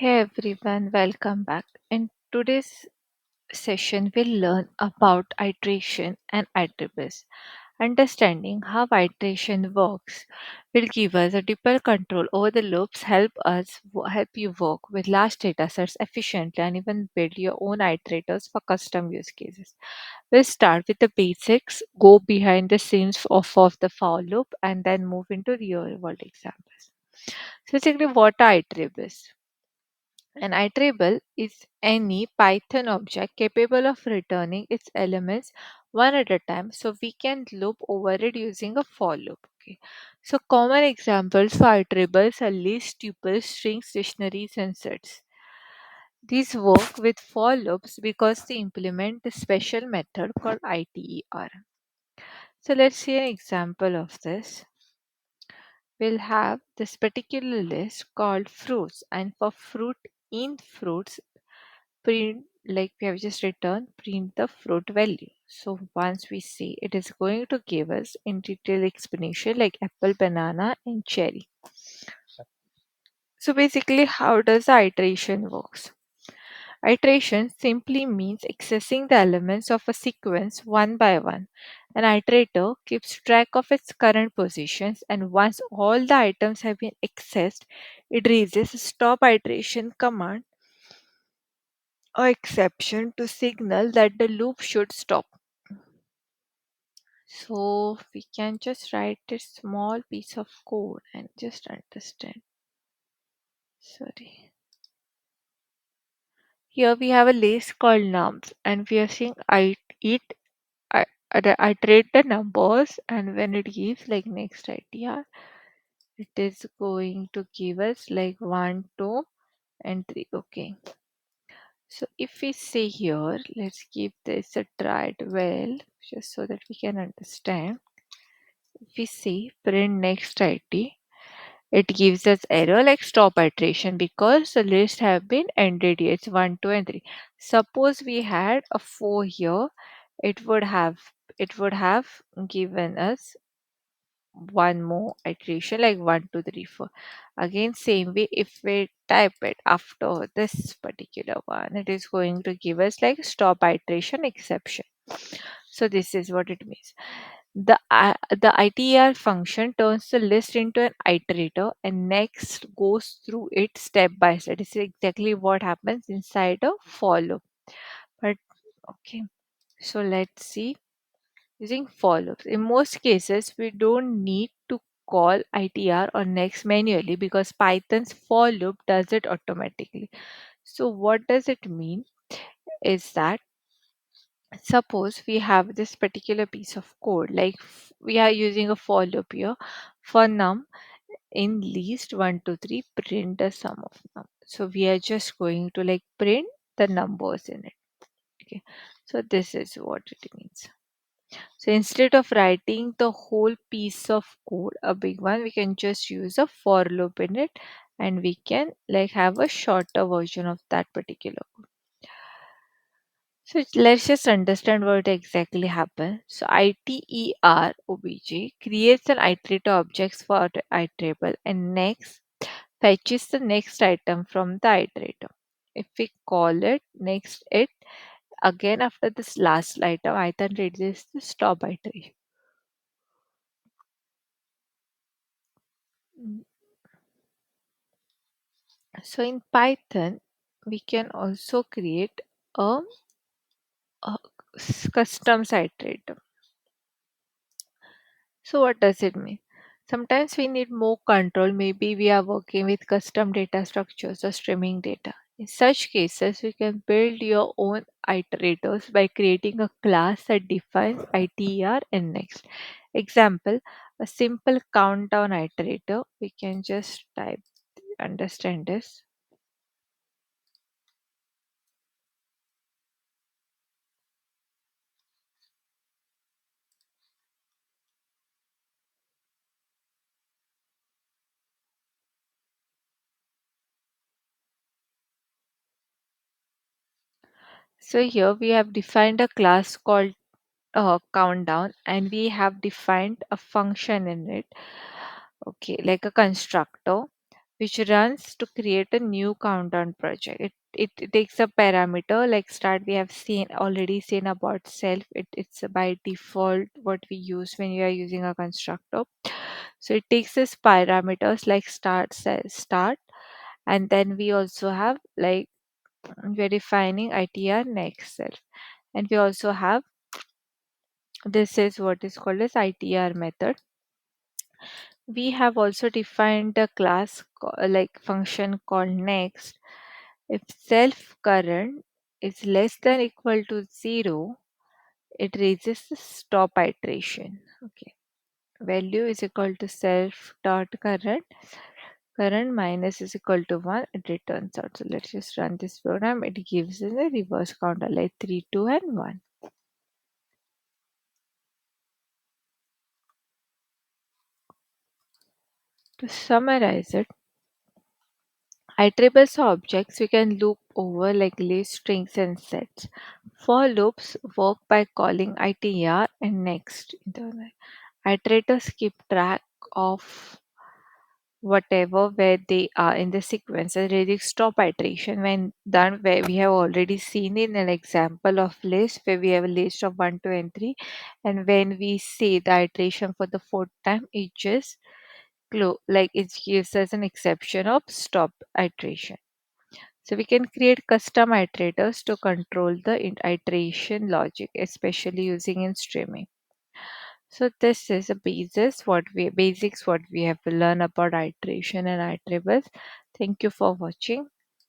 Hey everyone, welcome back. In today's session, we'll learn about iteration and iterables. Understanding how iteration works will give us a deeper control over the loops, help you work with large data sets efficiently, and even build your own iterators for custom use cases. We'll start with the basics, go behind the scenes of the for loop, and then move into real world examples. So basically, what are iterables? An iterable is any Python object capable of returning its elements one at a time, so we can loop over it using a for loop. Okay. So common examples for iterables are lists, tuples, strings, dictionaries, and sets. These work with for loops because they implement a special method called iter. So let's see an example of this. We'll have this particular list called fruits, and for fruit in fruits print, like we have just returned, print the fruit value. So once we see, it is going to give us in detail explanation like apple, banana, and cherry. So basically, how does the iteration works? Iteration simply means accessing the elements of a sequence one by one. An iterator keeps track of its current positions, and once all the items have been accessed, it raises a stop iteration command or exception to signal that the loop should stop. So we can just write a small piece of code and just understand. Sorry. Here we have a list called nums, and we are saying I, iterate the numbers, and when it gives like next idea, it is going to give us like 1, 2, and 3. Okay. So if we say here, let's give this a try it well, just so that we can understand. If we say print next id, it gives us error like stop iteration because the list have been ended here. It's 1, 2, and 3. Suppose we had a 4 here, it would have it would have given us one more iteration like 1, 2, 3, 4. Again, same way, if we type it after this particular one, it is going to give us like stop iteration exception. So this is what it means. The iter function turns the list into an iterator and next goes through it step by step. This is exactly what happens inside a for loop. But okay, so let's see. Using for loops. In most cases, we don't need to call ITR or next manually because Python's for loop does it automatically. So what does it mean is that suppose we have this particular piece of code, like we are using a for loop here for num in least 1 to 3 print the sum of num. So we are just going to like print the numbers in it. Okay. So this is what it means. So instead of writing the whole piece of code, a big one, we can just use a for loop in it and we can like have a shorter version of that particular code. So let's just understand what exactly happened. So iter obj creates an iterator objects for the iterable and next fetches the next item from the iterator. If we call it next it again after this last item, I then reads the stop iteration. So in Python, we can also create a, custom iterator. So what does it mean? Sometimes we need more control. Maybe we are working with custom data structures or streaming data. In such cases, we can build your own iterators by creating a class that defines ITR and next. Example, a simple countdown iterator. We can just type, understand this. So here we have defined a class called countdown and we have defined a function in it, okay, like a constructor which runs to create a new countdown project. It takes a parameter like start. We have seen already seen about self. It's by default what we use when you are using a constructor. So it takes this parameters like start, says start, and then we also have like we're defining itr next self, and we also have this is what is called as itr method. We have also defined a class like function called next. If self current is less than equal to 0, it raises the stop iteration. Okay. Value is equal to self dot current. Current minus is equal to 1. It returns out. So let's just run this program. It gives us a reverse counter like 3, 2, and 1. To summarize it, iterables are objects we can loop over like list, strings, and sets. For loops work by calling itr and next. Iterators keep track of whatever where they are in the sequence. A really stop iteration when done where we have already seen in an example of list where we have a list of 1, 2, and 3, and when we say the iteration for the fourth time, it just like it gives us an exception of stop iteration. So we can create custom iterators to control the iteration logic, especially using in streaming. So this is a basics what we have to learn about iteration and iterables. Thank you for watching.